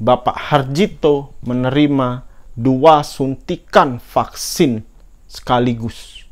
Bapak Harjito menerima 2 suntikan vaksin sekaligus.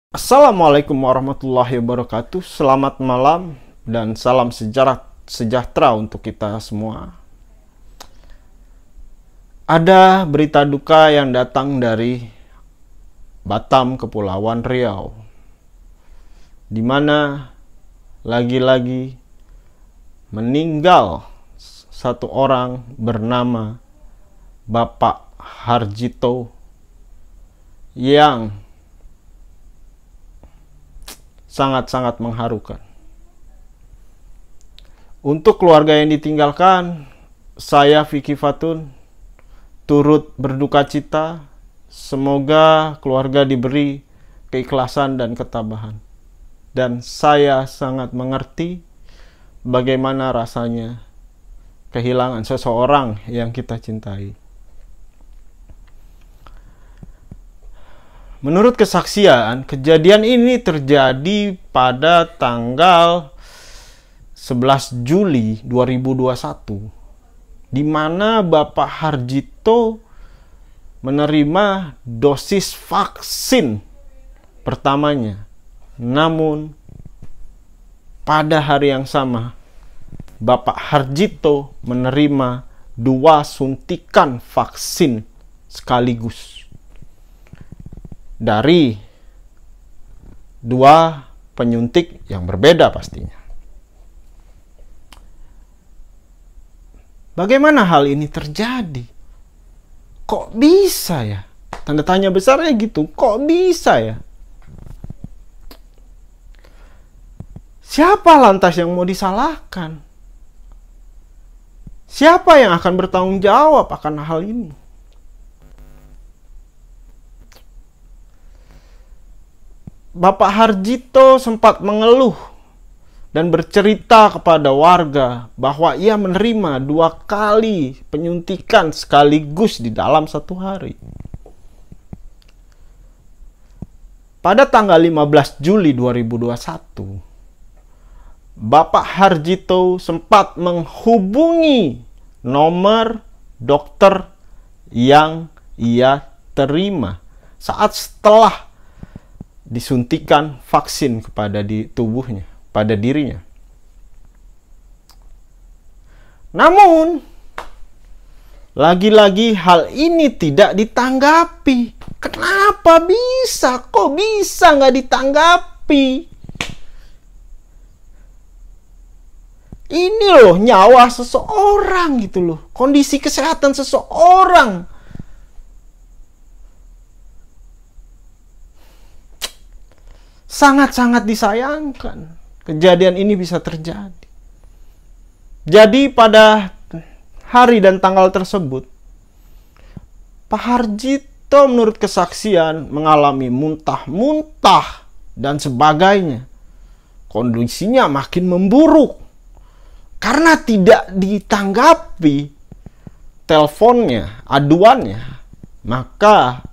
Assalamualaikum warahmatullahi wabarakatuh. Selamat malam dan salam sejahtera untuk kita semua. Ada berita duka yang datang dari Batam, Kepulauan Riau, di mana lagi-lagi meninggal satu orang bernama Bapak Harjito yang sangat-sangat mengharukan. Untuk keluarga yang ditinggalkan, saya Vicky Fatun turut berduka cita. Semoga keluarga diberi keikhlasan dan ketabahan. Dan saya sangat mengerti bagaimana rasanya kehilangan seseorang yang kita cintai. Menurut kesaksian, kejadian ini terjadi pada tanggal 11 Juli 2021, di mana Bapak Harjito menerima dosis vaksin pertamanya. Namun, pada hari yang sama, Bapak Harjito menerima 2 suntikan vaksin sekaligus dari 2 penyuntik yang berbeda pastinya. Bagaimana hal ini terjadi? Kok bisa ya? Tanda tanya besarnya gitu. Kok bisa ya? Siapa lantas yang mau disalahkan? Siapa yang akan bertanggung jawab akan hal ini? Bapak Harjito sempat mengeluh dan bercerita kepada warga bahwa ia menerima 2 kali penyuntikan sekaligus di dalam 1 hari. Pada tanggal 15 Juli 2021, Bapak Harjito sempat menghubungi nomor dokter yang ia terima saat setelah disuntikan vaksin kepada tubuhnya, pada dirinya. Namun, lagi-lagi hal ini tidak ditanggapi. Kenapa bisa? Kok bisa nggak ditanggapi? Ini loh nyawa seseorang gitu loh. Kondisi kesehatan seseorang. Sangat-sangat disayangkan kejadian ini bisa terjadi. Jadi pada hari dan tanggal tersebut, Pak Harjito menurut kesaksian mengalami muntah-muntah dan sebagainya. Kondisinya makin memburuk karena tidak ditanggapi teleponnya, aduannya. Maka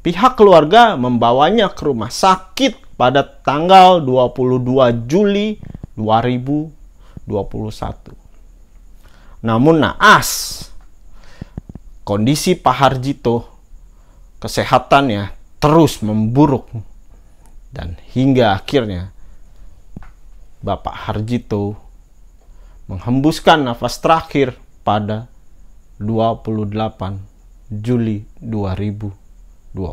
pihak keluarga membawanya ke rumah sakit pada tanggal 22 Juli 2021. Namun naas, kondisi Pak Harjito kesehatannya terus memburuk. Dan hingga akhirnya Bapak Harjito menghembuskan nafas terakhir pada 28 Juli 2021.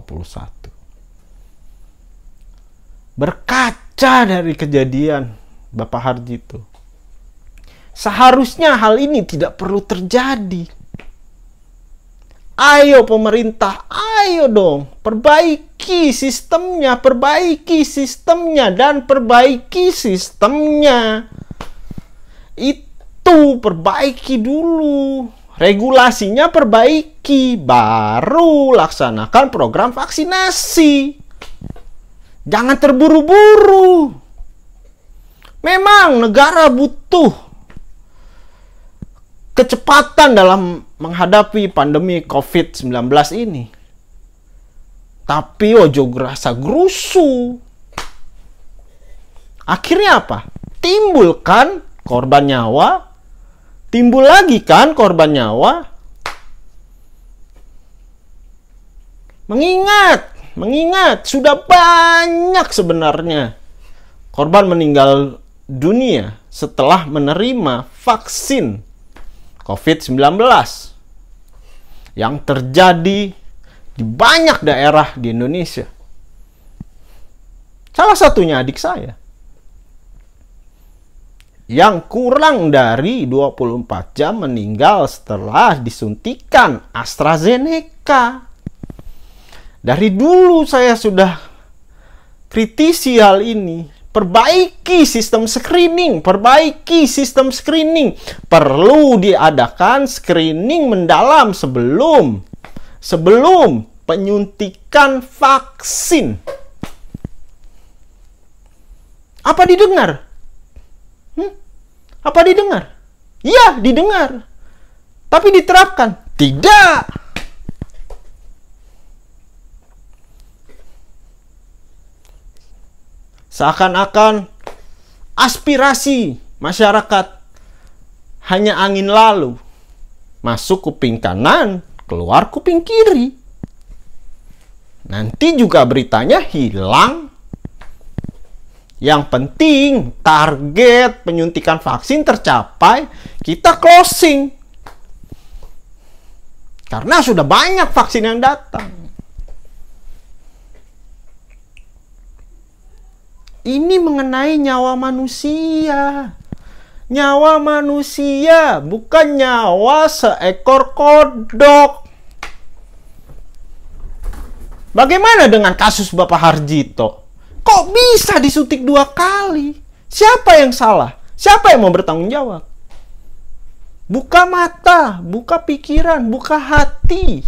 Berkaca dari kejadian Bapak Harjito, seharusnya hal ini tidak perlu terjadi. Ayo pemerintah, ayo dong, perbaiki sistemnya, dan perbaiki sistemnya. Itu perbaiki dulu. Regulasinya perbaiki, baru laksanakan program vaksinasi. Jangan terburu-buru. Memang negara butuh kecepatan dalam menghadapi pandemi COVID-19 ini. Tapi ojo gerasa gerusu. Akhirnya apa? Timbul kan korban nyawa. Timbul lagi kan korban nyawa. Mengingat sudah banyak sebenarnya korban meninggal dunia setelah menerima vaksin COVID-19 yang terjadi di banyak daerah di Indonesia. Salah satunya adik saya yang kurang dari 24 jam meninggal setelah disuntikan AstraZeneca. Dari dulu saya sudah kritisi hal ini. Perbaiki sistem screening. Perlu diadakan screening mendalam sebelum penyuntikan vaksin. Apa didengar? Apa didengar? Iya, didengar. Tapi diterapkan? Tidak. Seakan-akan aspirasi masyarakat hanya angin lalu. Masuk kuping kanan, keluar kuping kiri. Nanti juga beritanya hilang. Yang penting target penyuntikan vaksin tercapai, kita closing. Karena sudah banyak vaksin yang datang. Ini mengenai nyawa manusia. Nyawa manusia, bukan nyawa seekor kodok. Bagaimana dengan kasus Bapak Harjito? Kok bisa disuntik 2 kali? Siapa yang salah? Siapa yang mau bertanggung jawab? Buka mata, buka pikiran, buka hati.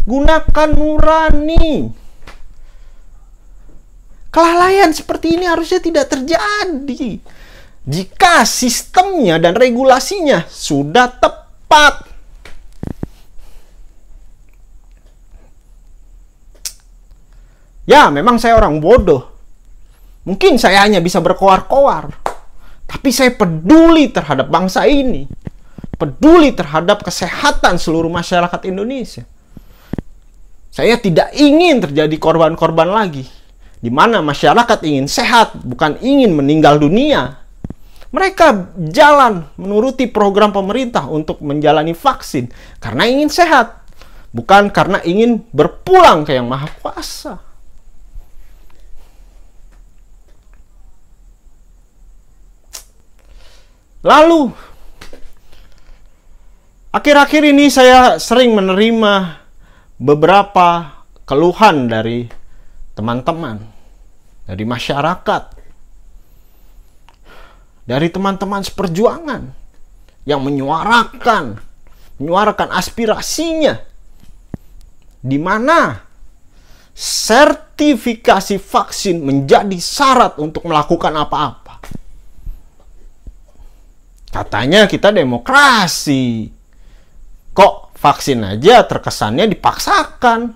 Gunakan nurani. Kelalaian seperti ini harusnya tidak terjadi jika sistemnya dan regulasinya sudah tepat. Ya, memang saya orang bodoh. Mungkin saya hanya bisa berkoar-koar. Tapi saya peduli terhadap bangsa ini. Peduli terhadap kesehatan seluruh masyarakat Indonesia. Saya tidak ingin terjadi korban-korban lagi. Di mana masyarakat ingin sehat, bukan ingin meninggal dunia. Mereka jalan menuruti program pemerintah untuk menjalani vaksin karena ingin sehat, bukan karena ingin berpulang ke Yang Maha Kuasa. Lalu, akhir-akhir ini saya sering menerima beberapa keluhan dari teman-teman, dari masyarakat, dari teman-teman seperjuangan yang menyuarakan aspirasinya, di mana sertifikasi vaksin menjadi syarat untuk melakukan apa-apa. Katanya kita demokrasi, kok vaksin aja terkesannya dipaksakan.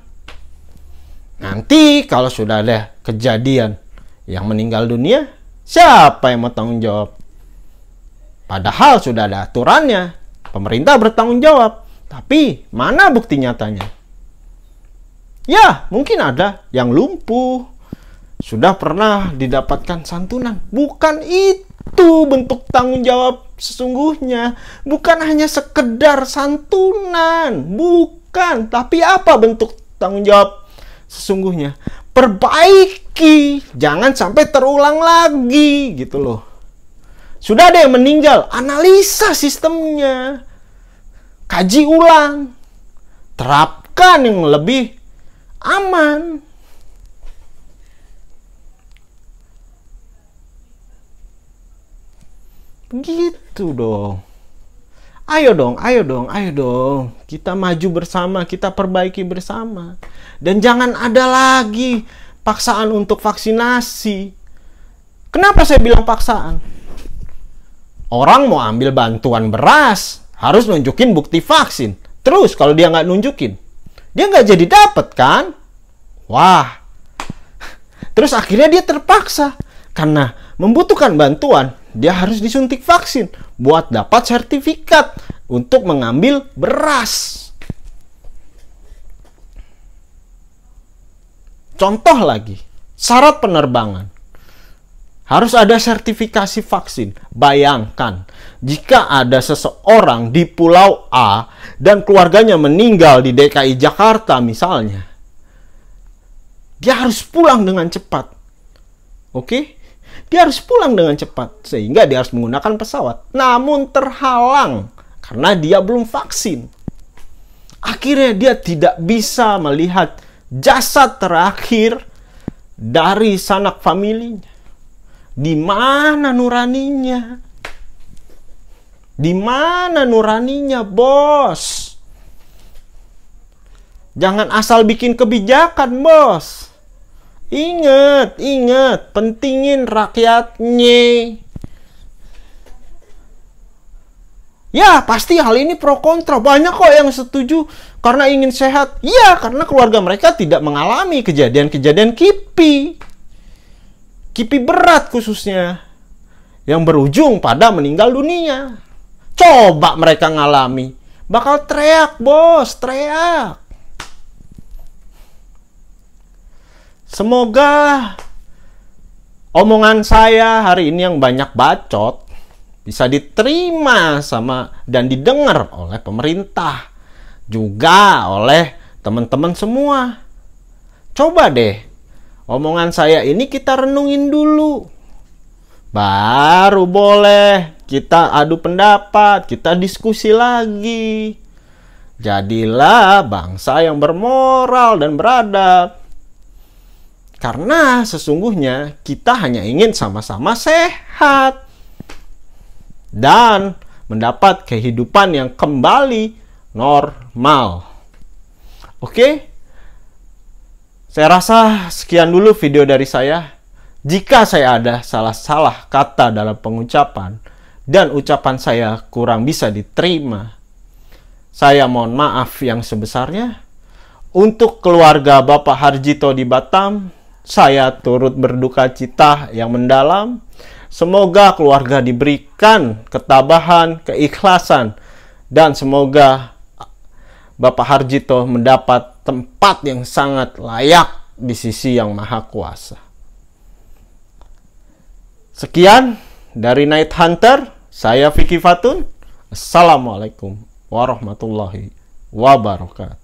Nanti kalau sudah ada kejadian yang meninggal dunia, siapa yang mau tanggung jawab? Padahal sudah ada aturannya. Pemerintah bertanggung jawab. Tapi mana bukti nyatanya? Ya, mungkin ada yang lumpuh. Sudah pernah didapatkan santunan. Bukan itu bentuk tanggung jawab sesungguhnya. Bukan hanya sekedar santunan. Bukan. Tapi apa bentuk tanggung jawab sesungguhnya? Perbaiki, jangan sampai terulang lagi gitu loh. Sudah ada yang meninggal, analisa sistemnya, kaji ulang, terapkan yang lebih aman. Begitu dong. Ayo dong. Kita maju bersama, kita perbaiki bersama. Dan jangan ada lagi paksaan untuk vaksinasi. Kenapa saya bilang paksaan? Orang mau ambil bantuan beras, harus nunjukin bukti vaksin. Terus kalau dia nggak nunjukin, dia nggak jadi dapat kan? Wah. Terus akhirnya dia terpaksa. Karena membutuhkan bantuan, dia harus disuntik vaksin buat dapat sertifikat untuk mengambil beras. Contoh lagi, syarat penerbangan. Harus ada sertifikasi vaksin. Bayangkan, jika ada seseorang di Pulau A dan keluarganya meninggal di DKI Jakarta misalnya, dia harus pulang dengan cepat. Oke? Dia harus pulang dengan cepat, sehingga dia harus menggunakan pesawat. Namun terhalang, karena dia belum vaksin. Akhirnya dia tidak bisa melihat jasad terakhir dari sanak familinya. Di mana nuraninya? Di mana nuraninya, bos? Jangan asal bikin kebijakan, bos. Ingat, pentingin rakyatnya. Ya, pasti hal ini pro kontra. Banyak kok yang setuju karena ingin sehat. Ya, karena keluarga mereka tidak mengalami kejadian-kejadian KIPI. KIPI berat khususnya, yang berujung pada meninggal dunia. Coba mereka ngalami, bakal teriak, bos, teriak. Semoga omongan saya hari ini yang banyak bacot bisa diterima dan didengar oleh pemerintah, juga oleh teman-teman semua. Coba deh, omongan saya ini kita renungin dulu. Baru boleh kita adu pendapat, kita diskusi lagi. Jadilah bangsa yang bermoral dan beradab. Karena sesungguhnya kita hanya ingin sama-sama sehat dan mendapat kehidupan yang kembali normal. Oke? Saya rasa sekian dulu video dari saya. Jika saya ada salah-salah kata dalam pengucapan dan ucapan saya kurang bisa diterima, saya mohon maaf yang sebesarnya. Untuk keluarga Bapak Harjito di Batam, saya turut berduka cita yang mendalam. Semoga keluarga diberikan ketabahan, keikhlasan, dan semoga Bapak Harjito mendapat tempat yang sangat layak di sisi Yang Maha Kuasa. Sekian dari Night Hunter, saya Vicky Fatun. Assalamualaikum warahmatullahi wabarakatuh.